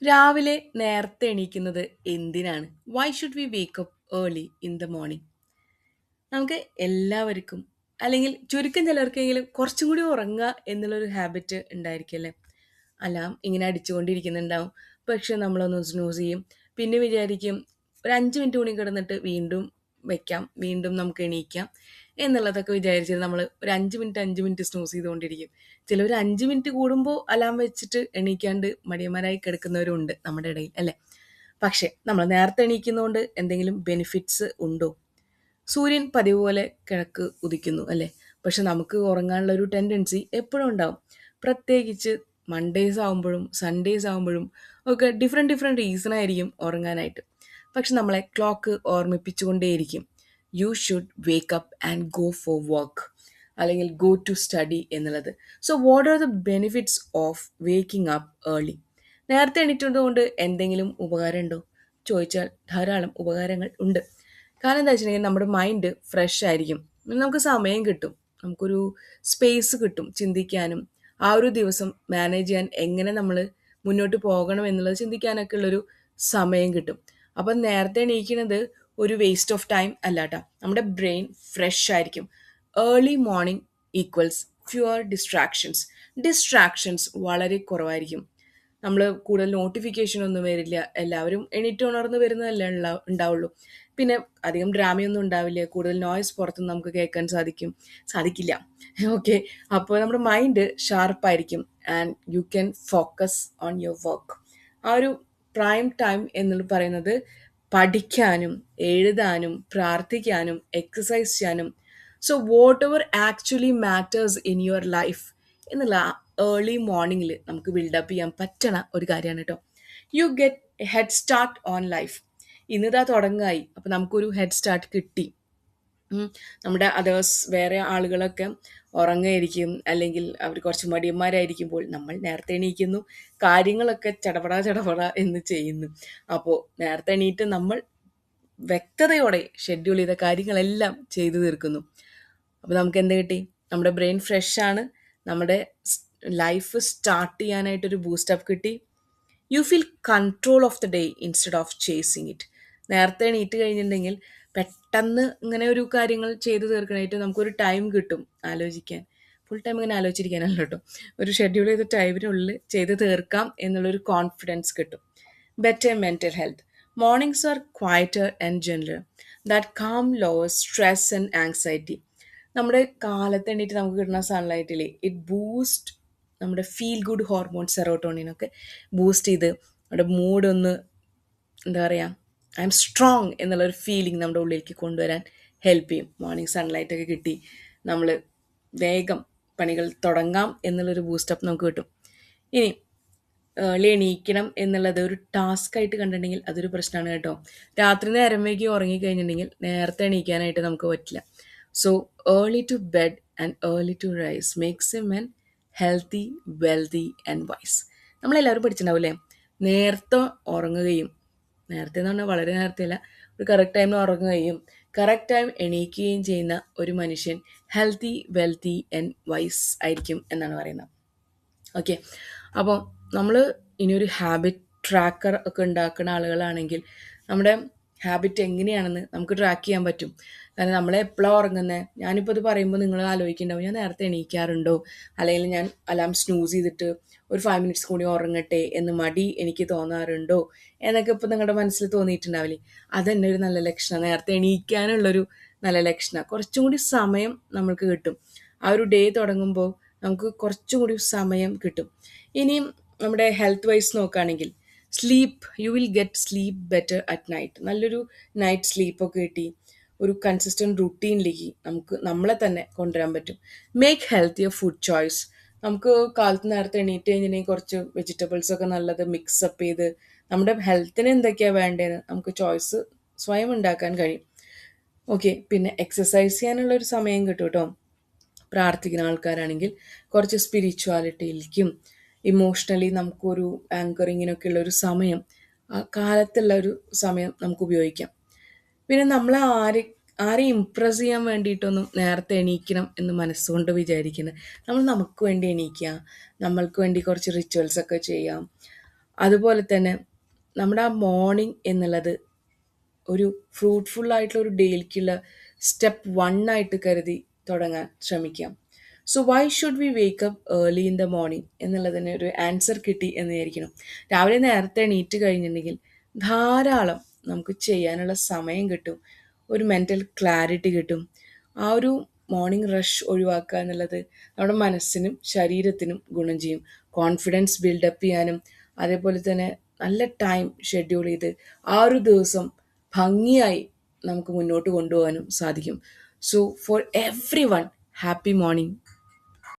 രാവിലെ നേരത്തെ എണീക്കുന്നത് എന്തിനാണ്? Why should we wake up early in the morning? നമുക്ക് എല്ലാവർക്കും അല്ലെങ്കിൽ ചുരുക്കം ചിലർക്കെങ്കിലും കുറച്ചും കൂടി ഉറങ്ങുക എന്നുള്ളൊരു ഹാബിറ്റ് ഉണ്ടായിരിക്കുമല്ലേ? അലാം ഇങ്ങനെ അടിച്ചുകൊണ്ടിരിക്കുന്നുണ്ടാവും. പക്ഷെ നമ്മളൊന്ന് സ്നൂസ് ചെയ്യും. പിന്നെ വിചാരിക്കും ഒരു 5 മിനിറ്റ് കൂടി കിടന്നിട്ട് വീണ്ടും വെക്കാം. വീണ്ടും നമുക്ക് എണീക്കാം എന്നുള്ളതൊക്കെ വിചാരിച്ചിട്ട് നമ്മൾ ഒരു 5 മിനിറ്റ് സ്നൂസ് ചെയ്തുകൊണ്ടിരിക്കും. ചിലർ 5 മിനിറ്റ് കൂടുമ്പോൾ അലാം വെച്ചിട്ട് എണീക്കാണ്ട് മടിയന്മാരായി കിടക്കുന്നവരുണ്ട് നമ്മുടെ ഇടയിൽ അല്ലേ? പക്ഷേ നമ്മൾ നേരത്തെ എണീക്കുന്നതുകൊണ്ട് എന്തെങ്കിലും ബെനിഫിറ്റ്സ് ഉണ്ടോ? സൂര്യൻ പതിവ് പോലെ കിഴക്ക് ഉദിക്കുന്നു അല്ലേ? പക്ഷെ നമുക്ക് ഉറങ്ങാനുള്ള ഒരു ടെൻഡൻസി എപ്പോഴും ഉണ്ടാവും. പ്രത്യേകിച്ച് മൺഡേയ്സ് ആകുമ്പോഴും സൺഡേയ്സ് ആകുമ്പോഴും ഒക്കെ ഡിഫറെൻറ്റ് ഡിഫറെൻറ്റ് റീസൺ ആയിരിക്കും ഉറങ്ങാനായിട്ട്. പക്ഷെ നമ്മളെ ക്ലോക്ക് ഓർമ്മിപ്പിച്ചുകൊണ്ടേയിരിക്കും, you should wake up and go for work അല്ലെങ്കിൽ ഗോ ടു സ്റ്റഡി എന്നുള്ളത്. So what are the benefits of waking up early? നേരത്തെ എണീറ്റതുകൊണ്ട് എന്തെങ്കിലും ഉപകാരമുണ്ടോ ചോദിച്ചാൽ ധാരാളം ഉപകാരങ്ങൾ ഉണ്ട്. കാരണം എന്താ വെച്ചിട്ടുണ്ടെങ്കിൽ നമ്മുടെ മൈൻഡ് ഫ്രഷ് ആയിരിക്കും. നമുക്ക് സമയം കിട്ടും, നമുക്കൊരു സ്പേസ് കിട്ടും ചിന്തിക്കാനും ആ ഒരു ദിവസം മാനേജ് ചെയ്യാൻ എങ്ങനെ നമ്മൾ മുന്നോട്ട് പോകണം എന്നുള്ളത് ചിന്തിക്കാനൊക്കെ ഉള്ളൊരു സമയം കിട്ടും. അപ്പം നേരത്തെ എണീക്കുന്നത് ഒരു വേസ്റ്റ് ഓഫ് ടൈം അല്ല കേട്ടോ. നമ്മുടെ ബ്രെയിൻ ഫ്രഷ് ആയിരിക്കും. Early morning equals fewer distractions. Distractions വളരെ കുറവായിരിക്കും. നമ്മൾ കൂടുതൽ നോട്ടിഫിക്കേഷൻ ഒന്നും വരില്ല. എല്ലാവരും എണീറ്റ് ഉണർന്ന് വരുന്നതല്ലേ ഉണ്ടാവുള്ളൂ. പിന്നെ അധികം ഡ്രാമയൊന്നും ഉണ്ടാവില്ല. കൂടുതൽ നോയ്സ് പുറത്തുനിന്ന് നമുക്ക് കേൾക്കാൻ സാധിക്കില്ല. ഓക്കെ. അപ്പോൾ നമ്മുടെ മൈൻഡ് ഷാർപ്പായിരിക്കും and you can focus on your work. ആ ഒരു പ്രൈം ടൈം എന്ന് പറയുന്നത് പഠിക്കാനും എഴുതാനും പ്രാർത്ഥിക്കാനും എക്സസൈസ് ചെയ്യാനും, so what ever actually matters in your life എന്നുള്ള ഏർലി മോർണിംഗിൽ നമുക്ക് ബിൽഡപ്പ് ചെയ്യാൻ പറ്റണ ഒരു കാര്യമാണ് കേട്ടോ. You get head start on life. ഇന്നിതാ തുടങ്ങായി, അപ്പം നമുക്കൊരു ഹെഡ് സ്റ്റാർട്ട് കിട്ടി. നമ്മുടെ അതേഴ്സ് വേറെ ആളുകളൊക്കെ ഉറങ്ങായിരിക്കും അല്ലെങ്കിൽ അവർ കുറച്ച് മടിയന്മാരായിരിക്കുമ്പോൾ നമ്മൾ നേരത്തെ എണീക്കുന്നു, കാര്യങ്ങളൊക്കെ ചടപട ചടപട എന്ന് ചെയ്യുന്നു. അപ്പോൾ നേരത്തെ എണീറ്റ് നമ്മൾ വ്യക്തതയോടെ ഷെഡ്യൂൾ ചെയ്ത കാര്യങ്ങളെല്ലാം ചെയ്തു തീർക്കുന്നു. അപ്പോൾ നമുക്ക് എന്ത് കിട്ടി? നമ്മുടെ ബ്രെയിൻ ഫ്രഷ് ആണ്. നമ്മുടെ ലൈഫ് സ്റ്റാർട്ട് ചെയ്യാനായിട്ടൊരു ബൂസ്റ്റപ്പ് കിട്ടി. You feel control of the day instead of chasing it. നേരത്തെ എണീറ്റ് കഴിഞ്ഞിട്ടുണ്ടെങ്കിൽ പെട്ടെന്ന് ഇങ്ങനെ ഒരു കാര്യങ്ങൾ ചെയ്തു തീർക്കണമായിട്ട് നമുക്കൊരു ടൈം കിട്ടും ആലോചിക്കാൻ. ഫുൾ ടൈം ഇങ്ങനെ ആലോചിച്ചിരിക്കാനല്ല കേട്ടോ. ഒരു ഷെഡ്യൂൾ ചെയ്ത ടൈമിനുള്ളിൽ ചെയ്ത് തീർക്കാം എന്നുള്ളൊരു കോൺഫിഡൻസ് കിട്ടും. Better mental health. Mornings are quieter and general. That calm lower stress and anxiety. നമ്മുടെ കാലത്ത് എണീറ്റ് നമുക്ക് കിട്ടുന്ന സൺലൈറ്റിൽ ഇറ്റ് ബൂസ്റ്റ് നമ്മുടെ ഫീൽ ഗുഡ് ഹോർമോൺ സെറോട്ടോണിനൊക്കെ ബൂസ്റ്റ് ചെയ്ത് നമ്മുടെ മൂഡൊന്ന് എന്താ പറയുക, ഐ എം സ്ട്രോങ് എന്നുള്ളൊരു ഫീലിംഗ് നമ്മുടെ ഉള്ളിലേക്ക് കൊണ്ടുവരാൻ ഹെൽപ്പ് ചെയ്യും. മോർണിംഗ് സൺലൈറ്റൊക്കെ കിട്ടി നമ്മൾ വേഗം പണികൾ തുടങ്ങാം എന്നുള്ളൊരു ബൂസ്റ്റപ്പ് നമുക്ക് കിട്ടും. ഇനി ഏർലി എണീക്കണം എന്നുള്ളത് ഒരു ടാസ്ക് ആയിട്ട് കണ്ടിട്ടുണ്ടെങ്കിൽ അതൊരു പ്രശ്നമാണ് കേട്ടോ. രാത്രി നേരം വൈകി ഉറങ്ങിക്കഴിഞ്ഞിട്ടുണ്ടെങ്കിൽ നേരത്തെ എണീക്കാനായിട്ട് നമുക്ക് പറ്റില്ല. So early to bed and early to rise makes a men healthy, wealthy and wise. നമ്മളെല്ലാവരും പഠിച്ചിട്ടുണ്ടാവില്ലേ? നേരത്തെ ഉറങ്ങുകയും, നേരത്തെ എന്ന് പറഞ്ഞാൽ വളരെ നേരത്തെ അല്ല, ഒരു കറക്റ്റ് ടൈമിൽ ഉറങ്ങുകയും കറക്റ്റ് ടൈം എണീക്കുകയും ചെയ്യുന്ന ഒരു മനുഷ്യൻ ഹെൽത്തി, വെൽത്തി ആൻഡ് വൈസ് ആയിരിക്കും എന്നാണ് പറയുന്നത്. ഓക്കെ. അപ്പോൾ നമ്മൾ ഇനിയൊരു ഹാബിറ്റ് ട്രാക്കർ ഒക്കെ ഉണ്ടാക്കുന്ന ആളുകളാണെങ്കിൽ നമ്മുടെ ഹാബിറ്റ് എങ്ങനെയാണെന്ന് നമുക്ക് ട്രാക്ക് ചെയ്യാൻ പറ്റും. കാരണം നമ്മളെ എപ്പോഴാണ് ഉറങ്ങുന്നത്? ഞാനിപ്പോൾ ഇത് പറയുമ്പോൾ നിങ്ങൾ ആലോചിക്കുന്നുണ്ടാവും, ഞാൻ നേരത്തെ എണീക്കാറുണ്ടോ, അല്ലെങ്കിൽ ഞാൻ അലാം സ്നൂസ് ചെയ്തിട്ട് ഒരു 5 മിനിറ്റ്സ് കൂടി ഉറങ്ങട്ടെ എന്ന് മടി എനിക്ക് തോന്നാറുണ്ടോ എന്നൊക്കെ ഇപ്പോൾ നിങ്ങളുടെ മനസ്സിൽ തോന്നിയിട്ടുണ്ടാവില്ലേ? അതന്നെ ഒരു നല്ല ലക്ഷണം. നേരത്തെ എണീക്കാനുള്ളൊരു നല്ല ലക്ഷണം. കുറച്ചും കൂടി സമയം നമ്മൾക്ക് കിട്ടും. ആ ഒരു ഡേ തുടങ്ങുമ്പോൾ നമുക്ക് കുറച്ചും കൂടി സമയം കിട്ടും. ഇനിയും നമ്മുടെ ഹെൽത്ത് വൈസ് നോക്കുകയാണെങ്കിൽ sleep, you will get sleep better at night. നല്ലൊരു നൈറ്റ് സ്ലീപ്പൊക്കെ കിട്ടി ഒരു കൺസിസ്റ്റൻറ്റ് റുട്ടീനിലേക്ക് നമുക്ക് നമ്മളെ തന്നെ കൊണ്ടുവരാൻ പറ്റും. Make healthier food choice. നമുക്ക് കാലത്ത് നേരത്തെ എണീറ്റ് കഴിഞ്ഞിട്ടുണ്ടെങ്കിൽ കുറച്ച് വെജിറ്റബിൾസൊക്കെ നല്ലത് മിക്സപ്പ് ചെയ്ത് നമ്മുടെ ഹെൽത്തിന് എന്തൊക്കെയാണ് വേണ്ടതെന്ന് നമുക്ക് ചോയ്സ് സ്വയം ഉണ്ടാക്കാൻ കഴിയും. ഓക്കെ. പിന്നെ എക്സസൈസ് ചെയ്യാനുള്ള ഒരു സമയം കിട്ടും കേട്ടോ. പ്രാർത്ഥിക്കുന്ന ആൾക്കാരാണെങ്കിൽ കുറച്ച് സ്പിരിച്വാലിറ്റിയിലേക്കും ഇമോഷണലി നമുക്കൊരു ആങ്കറിങ്ങിനൊക്കെ ഉള്ളൊരു സമയം, ആ കാലത്തുള്ള ഒരു സമയം നമുക്ക് ഉപയോഗിക്കാം. പിന്നെ നമ്മൾ ആരെയും ഇമ്പ്രസ് ചെയ്യാൻ വേണ്ടിയിട്ടൊന്നും നേരത്തെ എണീക്കണം എന്ന് മനസ്സുകൊണ്ട് വിചാരിക്കുന്നത്. നമ്മൾ നമുക്ക് വേണ്ടി എണീക്കുക, നമ്മൾക്ക് വേണ്ടി കുറച്ച് റിച്വൽസൊക്കെ ചെയ്യാം. അതുപോലെ തന്നെ നമ്മുടെ ആ മോർണിംഗ് എന്നുള്ളത് ഒരു ഫ്രൂട്ട്ഫുൾ ആയിട്ടുള്ള ഒരു ഡേയിലേക്കുള്ള സ്റ്റെപ്പ് വൺ ആയിട്ട് കരുതി തുടങ്ങാൻ ശ്രമിക്കാം. So why should we wake up early in the morning എന്നുള്ളതിന് ഒരു ആൻസർ കിട്ടി എന്ന് വിചാരിക്കണം. രാവിലെ നേരത്തെ എണീറ്റ് കഴിഞ്ഞിട്ടുണ്ടെങ്കിൽ ധാരാളം നമുക്ക് ചെയ്യാനുള്ള സമയം കിട്ടും, ഒരു മെൻ്റൽ ക്ലാരിറ്റി കിട്ടും. ആ ഒരു മോർണിംഗ് റഷ് ഒഴിവാക്കുക എന്നുള്ളത് നമ്മുടെ മനസ്സിനും ശരീരത്തിനും ഗുണം ചെയ്യും. കോൺഫിഡൻസ് ബിൽഡപ്പ് ചെയ്യാനും അതേപോലെ തന്നെ നല്ല ടൈം ഷെഡ്യൂൾ ചെയ്ത് ആ ഒരു ദിവസം ഭംഗിയായി നമുക്ക് മുന്നോട്ട് കൊണ്ടുപോകാനും സാധിക്കും. So for every one, happy morning.